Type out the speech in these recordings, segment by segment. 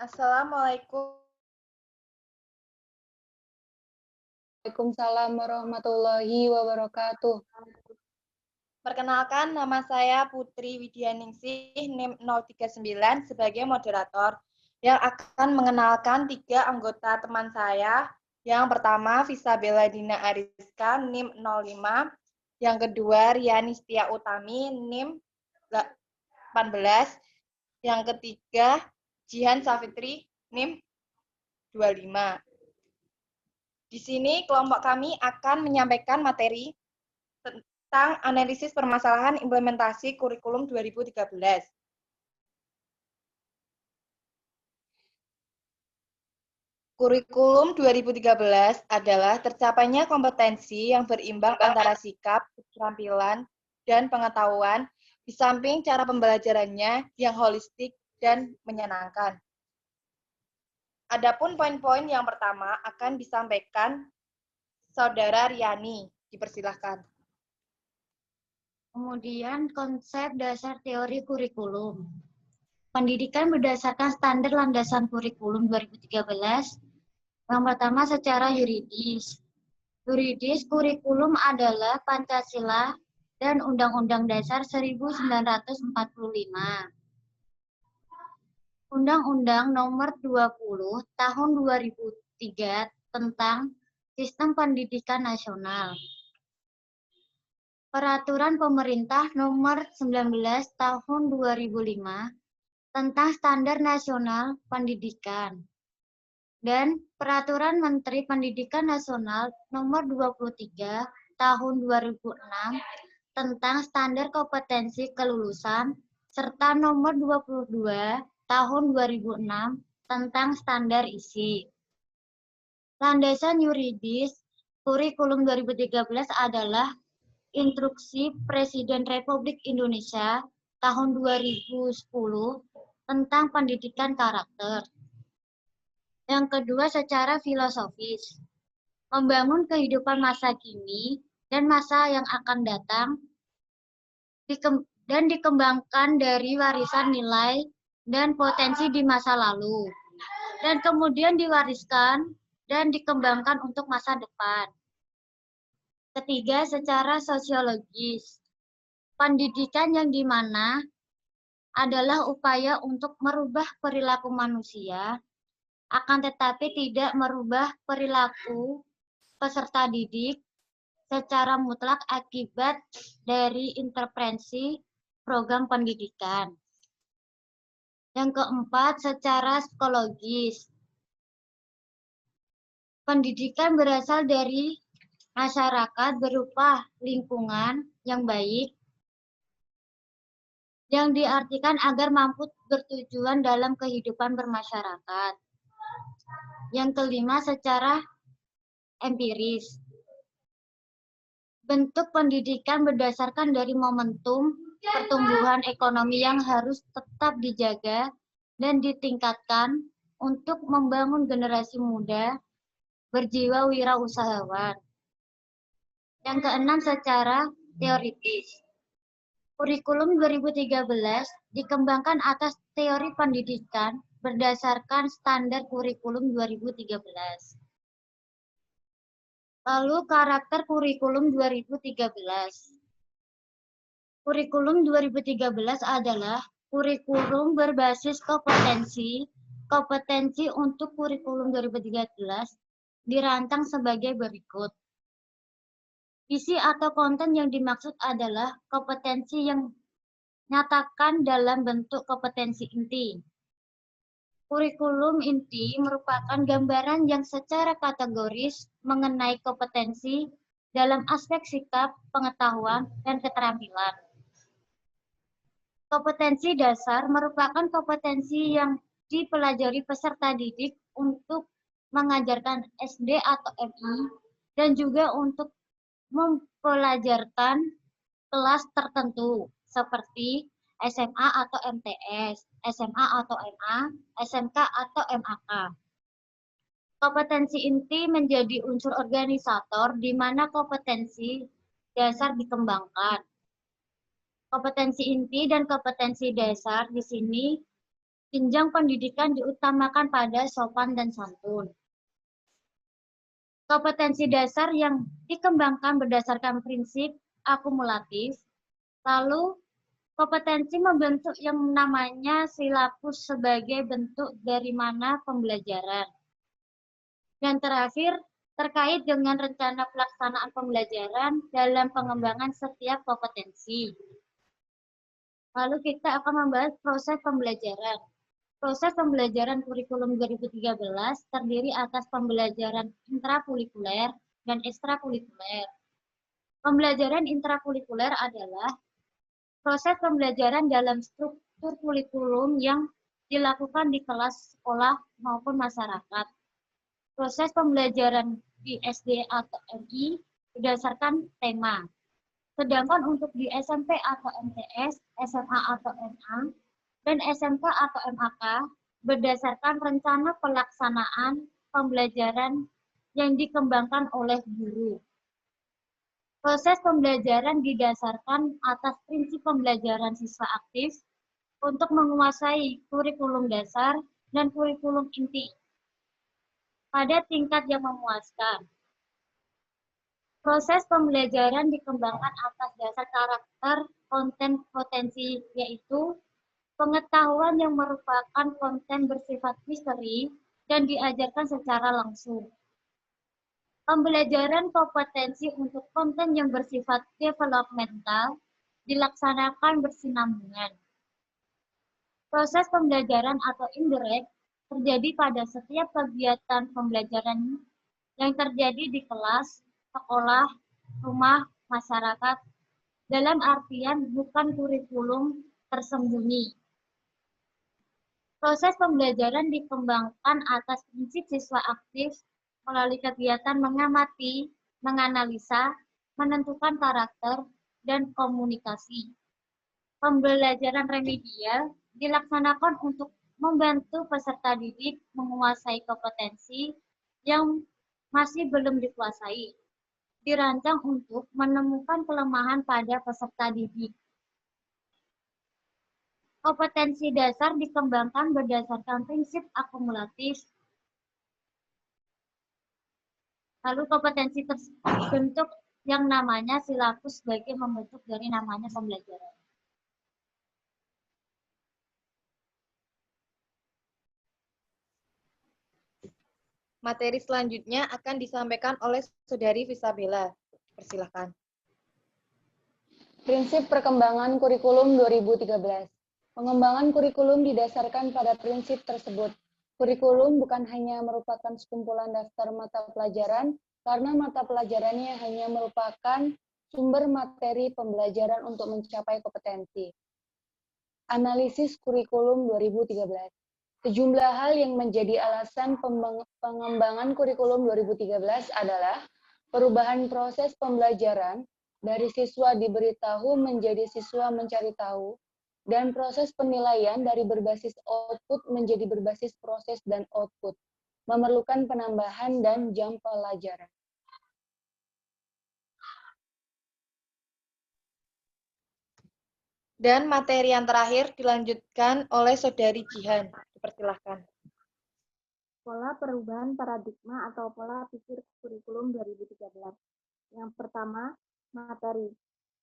Assalamualaikum. Waalaikumsalam warahmatullahi wabarakatuh. Perkenalkan, nama saya Putri Widyaningsih, NIM 039 sebagai moderator yang akan mengenalkan 3 anggota teman saya. Yang pertama, Fisabella Dina Ariska, NIM 05. Yang kedua, Riani Setia Utami, NIM 18. Yang ketiga, Jihan Safitri, NIM 25. Di sini kelompok kami akan menyampaikan materi tentang analisis permasalahan implementasi kurikulum 2013. Kurikulum 2013 adalah tercapainya kompetensi yang berimbang antara sikap, keterampilan, dan pengetahuan di samping cara pembelajarannya yang holistik dan menyenangkan. Adapun poin-poin yang pertama akan disampaikan Saudara Riani. Dipersilahkan. Kemudian konsep dasar teori kurikulum. Pendidikan berdasarkan standar landasan kurikulum 2013. Yang pertama secara yuridis. Yuridis kurikulum adalah Pancasila dan Undang-Undang Dasar 1945. Undang-Undang Nomor 20 Tahun 2003 tentang Sistem Pendidikan Nasional. Peraturan Pemerintah Nomor 19 Tahun 2005 tentang Standar Nasional Pendidikan. Dan Peraturan Menteri Pendidikan Nasional Nomor 23 Tahun 2006 tentang Standar Kompetensi Kelulusan serta Nomor 22 Tahun 2006 tentang Standar Isi. Landasan yuridis kurikulum 2013 adalah Instruksi Presiden Republik Indonesia tahun 2010 tentang pendidikan karakter. Yang kedua, secara filosofis, membangun kehidupan masa kini dan masa yang akan datang dan dikembangkan dari warisan nilai dan potensi di masa lalu, dan kemudian diwariskan dan dikembangkan untuk masa depan. Ketiga, secara sosiologis, pendidikan yang dimana adalah upaya untuk merubah perilaku manusia, akan tetapi tidak merubah perilaku peserta didik secara mutlak akibat dari intervensi program pendidikan. Yang keempat, secara psikologis. Pendidikan berasal dari masyarakat berupa lingkungan yang baik, yang diartikan agar mampu bertujuan dalam kehidupan bermasyarakat. Yang kelima, secara empiris. Bentuk pendidikan berdasarkan dari momentum pertumbuhan ekonomi yang harus tetap dijaga dan ditingkatkan untuk membangun generasi muda berjiwa wirausahawan. Yang keenam, secara teoritis. Kurikulum 2013 dikembangkan atas teori pendidikan berdasarkan standar kurikulum 2013. Lalu karakter kurikulum 2013. Kurikulum 2013 adalah kurikulum berbasis kompetensi. Kompetensi untuk kurikulum 2013 dirancang sebagai berikut. Isi atau konten yang dimaksud adalah kompetensi yang nyatakan dalam bentuk kompetensi inti. Kurikulum inti merupakan gambaran yang secara kategoris mengenai kompetensi dalam aspek sikap, pengetahuan, dan keterampilan. Kompetensi dasar merupakan kompetensi yang dipelajari peserta didik untuk mengajarkan SD atau MI dan juga untuk mempelajarkan kelas tertentu seperti SMA atau MTS, SMA atau MA, SMK atau MAK. Kompetensi inti menjadi unsur organisator di mana kompetensi dasar dikembangkan. Kompetensi inti dan kompetensi dasar di sini Jenjang pendidikan diutamakan pada sopan dan santun. Kompetensi dasar yang dikembangkan berdasarkan prinsip akumulatif. Lalu, kompetensi membentuk yang namanya silabus sebagai bentuk dari mana pembelajaran. Dan terakhir, terkait dengan rencana pelaksanaan pembelajaran dalam pengembangan setiap kompetensi. Lalu kita akan membahas proses pembelajaran. Proses pembelajaran kurikulum 2013 terdiri atas pembelajaran intrakurikuler dan ekstrakurikuler. Pembelajaran intrakurikuler adalah proses pembelajaran dalam struktur kurikulum yang dilakukan di kelas sekolah maupun masyarakat. Proses pembelajaran di SD atau MI berdasarkan tema. Sedangkan untuk di SMP atau MTS, SMA atau MA, dan SMK atau MAK berdasarkan rencana pelaksanaan pembelajaran yang dikembangkan oleh guru. Proses pembelajaran didasarkan atas prinsip pembelajaran siswa aktif untuk menguasai kurikulum dasar dan kurikulum inti pada tingkat yang memuaskan. Proses pembelajaran dikembangkan atas dasar karakter konten potensi, yaitu pengetahuan yang merupakan konten bersifat misteri dan diajarkan secara langsung. Pembelajaran kompetensi untuk konten yang bersifat developmental dilaksanakan bersinambungan. Proses pembelajaran atau indirect terjadi pada setiap kegiatan pembelajaran yang terjadi di kelas, sekolah, rumah, masyarakat, dalam artian bukan kurikulum tersembunyi. Proses pembelajaran dikembangkan atas prinsip siswa aktif melalui kegiatan mengamati, menganalisa, menentukan karakter, dan komunikasi. Pembelajaran remedial dilaksanakan untuk membantu peserta didik menguasai kompetensi yang masih belum dikuasai. Dirancang untuk menemukan kelemahan pada peserta didik. Kompetensi dasar dikembangkan berdasarkan prinsip akumulatif. Lalu kompetensi terbentuk yang namanya silabus sebagai membentuk dari namanya pembelajaran. Materi selanjutnya akan disampaikan oleh Saudari Fisabella. Persilahkan. Prinsip perkembangan kurikulum 2013. Pengembangan kurikulum didasarkan pada prinsip tersebut. Kurikulum bukan hanya merupakan sekumpulan daftar mata pelajaran, karena mata pelajarannya hanya merupakan sumber materi pembelajaran untuk mencapai kompetensi. Analisis kurikulum 2013. Sejumlah hal yang menjadi alasan pengembangan kurikulum 2013 adalah perubahan proses pembelajaran dari siswa diberitahu menjadi siswa mencari tahu, dan proses penilaian dari berbasis output menjadi berbasis proses dan output, memerlukan penambahan dan jam pelajaran. Dan materi yang terakhir dilanjutkan oleh Saudari Jihan. Dipersilahkan. Pola perubahan paradigma atau pola pikir kurikulum 2013. Yang pertama, materi.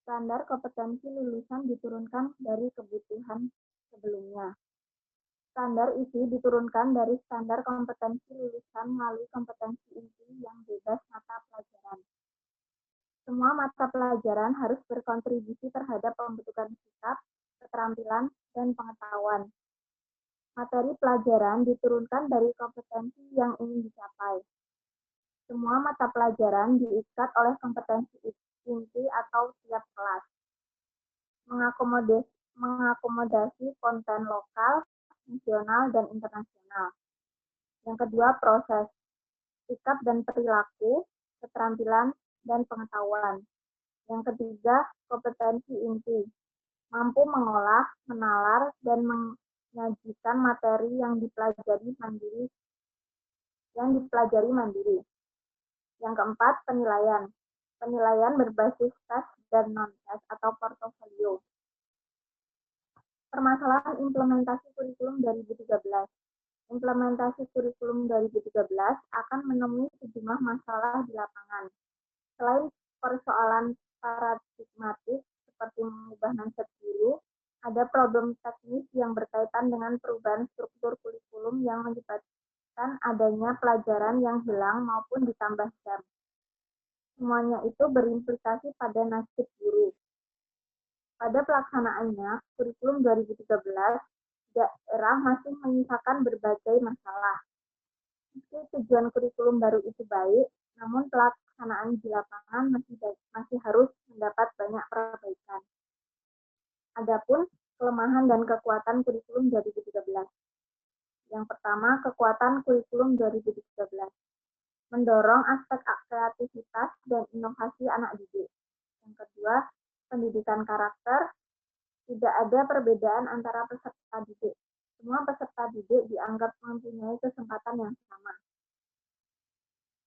Standar kompetensi lulusan diturunkan dari kebutuhan sebelumnya. Standar isi diturunkan dari standar kompetensi lulusan melalui kompetensi inti yang bebas mata pelajaran. Semua mata pelajaran harus berkontribusi terhadap pembentukan sikap, keterampilan, dan pengetahuan. Materi pelajaran diturunkan dari kompetensi yang ingin dicapai. Semua mata pelajaran diikat oleh kompetensi inti atau tiap kelas. Mengakomodasi konten lokal, nasional, dan internasional. Yang kedua, proses. Sikap dan perilaku, keterampilan, dan pengetahuan. Yang ketiga, kompetensi inti. Mampu mengolah, menalar, dan menyajikan materi yang dipelajari mandiri. Yang keempat, penilaian. Penilaian berbasis tes dan non-tes atau portofolio. Permasalahan implementasi kurikulum 2013. Implementasi kurikulum 2013 akan menemui sejumlah masalah di lapangan. Selain persoalan paradigmatik seperti mengubah mindset guru, ada problem teknis yang berkaitan dengan perubahan struktur kurikulum yang menyebabkan adanya pelajaran yang hilang maupun ditambah jam. Semuanya itu berimplikasi pada nasib guru. Pada pelaksanaannya, kurikulum 2013, daerah masih menyisakan berbagai masalah. Meski tujuan kurikulum baru itu baik, namun pelaksanaan di lapangan masih harus mendapat banyak perbaikan. Adapun kelemahan dan kekuatan kurikulum 2013. Yang pertama, kekuatan kurikulum 2013. Mendorong aspek kreativitas dan inovasi anak didik. Yang kedua, pendidikan karakter. Tidak ada perbedaan antara peserta didik. Semua peserta didik dianggap mempunyai kesempatan yang sama.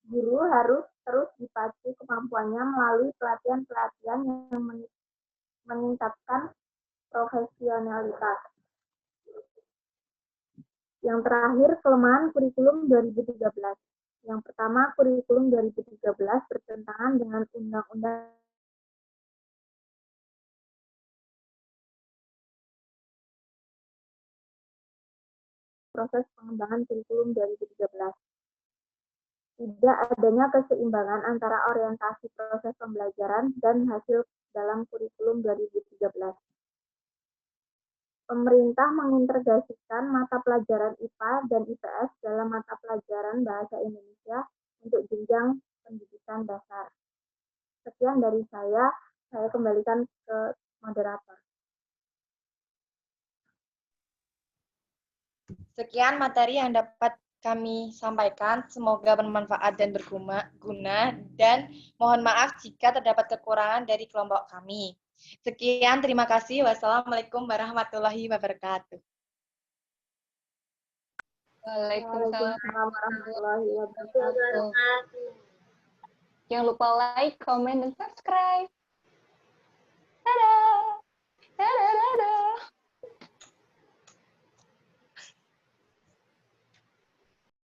Guru harus terus dipacu kemampuannya melalui pelatihan-pelatihan yang meningkatkan profesionalitas. Yang terakhir, kelemahan kurikulum 2013. Yang pertama, kurikulum 2013 bertentangan dengan Undang-Undang proses pengembangan kurikulum 2013. Tidak adanya keseimbangan antara orientasi proses pembelajaran dan hasil dalam kurikulum 2013. Pemerintah mengintegrasikan mata pelajaran IPA dan IPS dalam mata pelajaran Bahasa Indonesia untuk jenjang pendidikan dasar. Sekian dari saya kembalikan ke moderator. Sekian materi yang dapat kami sampaikan. Semoga bermanfaat dan berguna, dan mohon maaf jika terdapat kekurangan dari kelompok kami. Sekian, terima kasih. Wassalamualaikum warahmatullahi wabarakatuh. Waalaikumsalam warahmatullahi wabarakatuh. Jangan lupa like, comment, dan subscribe. Dadah! Dadah, dadah!